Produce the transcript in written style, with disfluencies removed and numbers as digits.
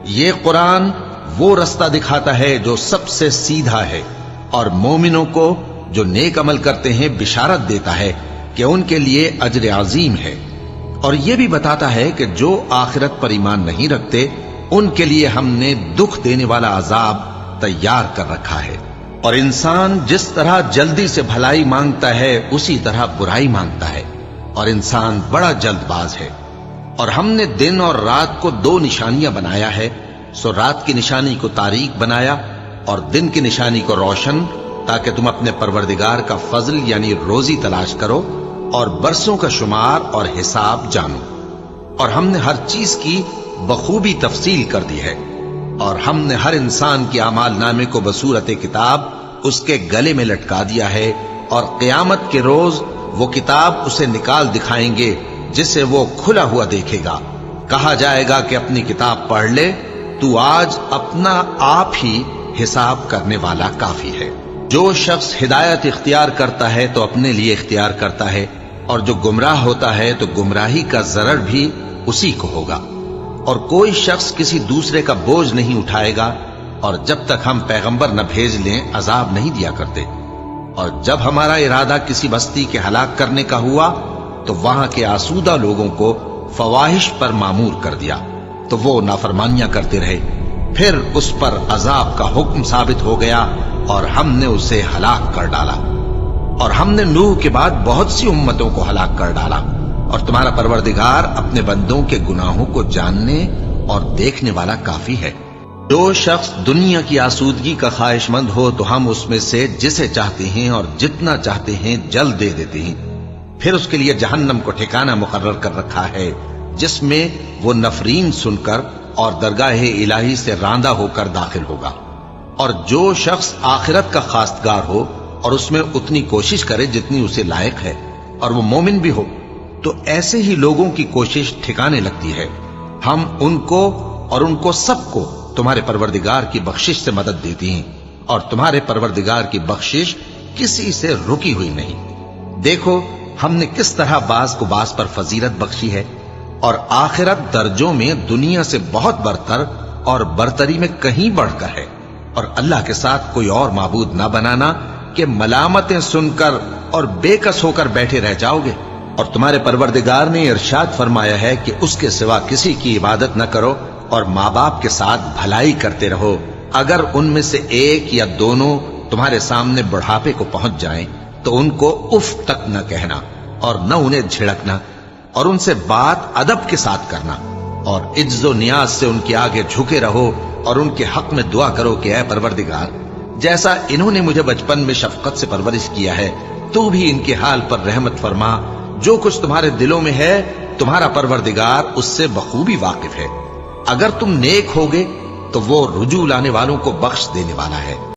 یہ قرآن وہ رستہ دکھاتا ہے جو سب سے سیدھا ہے، اور مومنوں کو جو نیک عمل کرتے ہیں بشارت دیتا ہے کہ ان کے لیے اجر عظیم ہے، اور یہ بھی بتاتا ہے کہ جو آخرت پر ایمان نہیں رکھتے ان کے لیے ہم نے دکھ دینے والا عذاب تیار کر رکھا ہے۔ اور انسان جس طرح جلدی سے بھلائی مانگتا ہے اسی طرح برائی مانگتا ہے، اور انسان بڑا جلد باز ہے۔ اور ہم نے دن اور رات کو دو نشانیاں بنایا ہے، سو رات کی نشانی کو تاریک بنایا اور دن کی نشانی کو روشن، تاکہ تم اپنے پروردگار کا فضل یعنی روزی تلاش کرو اور برسوں کا شمار اور حساب جانو۔ اور ہم نے ہر چیز کی بخوبی تفصیل کر دی ہے، اور ہم نے ہر انسان کے اعمال نامے کو بصورت کتاب اس کے گلے میں لٹکا دیا ہے، اور قیامت کے روز وہ کتاب اسے نکال دکھائیں گے جسے وہ کھلا ہوا دیکھے گا۔ کہا جائے گا کہ اپنی کتاب پڑھ لے، تو آج اپنا آپ ہی حساب کرنے والا کافی ہے۔ جو شخص ہدایت اختیار کرتا ہے تو اپنے لیے اختیار کرتا ہے، اور جو گمراہ ہوتا ہے تو گمراہی کا ضرر بھی اسی کو ہوگا۔ اور کوئی شخص کسی دوسرے کا بوجھ نہیں اٹھائے گا، اور جب تک ہم پیغمبر نہ بھیج لیں عذاب نہیں دیا کرتے۔ اور جب ہمارا ارادہ کسی بستی کے ہلاک کرنے کا ہوا تو وہاں کے آسودہ لوگوں کو فواحش پر مامور کر دیا، تو وہ نافرمانیاں کرتے رہے۔ پھر اس پر عذاب کا حکم ثابت ہو گیا اور ہم نے اسے ہلاک کر ڈالا۔ اور ہم نے نوح کے بعد بہت سی امتوں کو ہلاک کر ڈالا، اور تمہارا پروردگار اپنے بندوں کے گناہوں کو جاننے اور دیکھنے والا کافی ہے۔ جو شخص دنیا کی آسودگی کا خواہش مند ہو تو ہم اس میں سے جسے چاہتے ہیں اور جتنا چاہتے ہیں جلد دے دیتے ہیں۔ پھر اس کے لیے جہنم کو ٹھکانہ مقرر کر رکھا ہے، جس میں وہ نفرین سن کر اور درگاہ الہی سے راندہ ہو کر داخل ہوگا۔ اور جو شخص آخرت کا خواستگار ہو اور اس میں اتنی کوشش کرے جتنی اسے لائق ہے، اور وہ مومن بھی ہو، تو ایسے ہی لوگوں کی کوشش ٹھکانے لگتی ہے۔ ہم ان کو اور ان کو سب کو تمہارے پروردگار کی بخشش سے مدد دیتی ہیں، اور تمہارے پروردگار کی بخشش کسی سے رکی ہوئی نہیں۔ دیکھو ہم نے کس طرح بعض کو بعض پر فضیلت بخشی ہے، اور آخرت درجوں میں دنیا سے بہت برتر اور برتری میں کہیں بڑھ کر ہے۔ اور اللہ کے ساتھ کوئی اور معبود نہ بنانا کہ ملامتیں سن کر اور بے کس ہو کر بیٹھے رہ جاؤ گے۔ اور تمہارے پروردگار نے ارشاد فرمایا ہے کہ اس کے سوا کسی کی عبادت نہ کرو، اور ماں باپ کے ساتھ بھلائی کرتے رہو، اگر ان میں سے ایک یا دونوں تمہارے سامنے بڑھاپے کو پہنچ جائیں تو ان کو اف تک نہ کہنا، اور نہ انہیں جھڑکنا، اور ان سے بات ادب کے ساتھ کرنا، اور عجز و نیاز سے ان کے آگے جھکے رہو، اور ان کے حق میں دعا کرو کہ اے پروردگار، جیسا انہوں نے مجھے بچپن میں شفقت سے پرورش کیا ہے، تو بھی ان کے حال پر رحمت فرما۔ جو کچھ تمہارے دلوں میں ہے تمہارا پروردگار اس سے بخوبی واقف ہے۔ اگر تم نیک ہوگے تو وہ رجوع لانے والوں کو بخش دینے والا ہے۔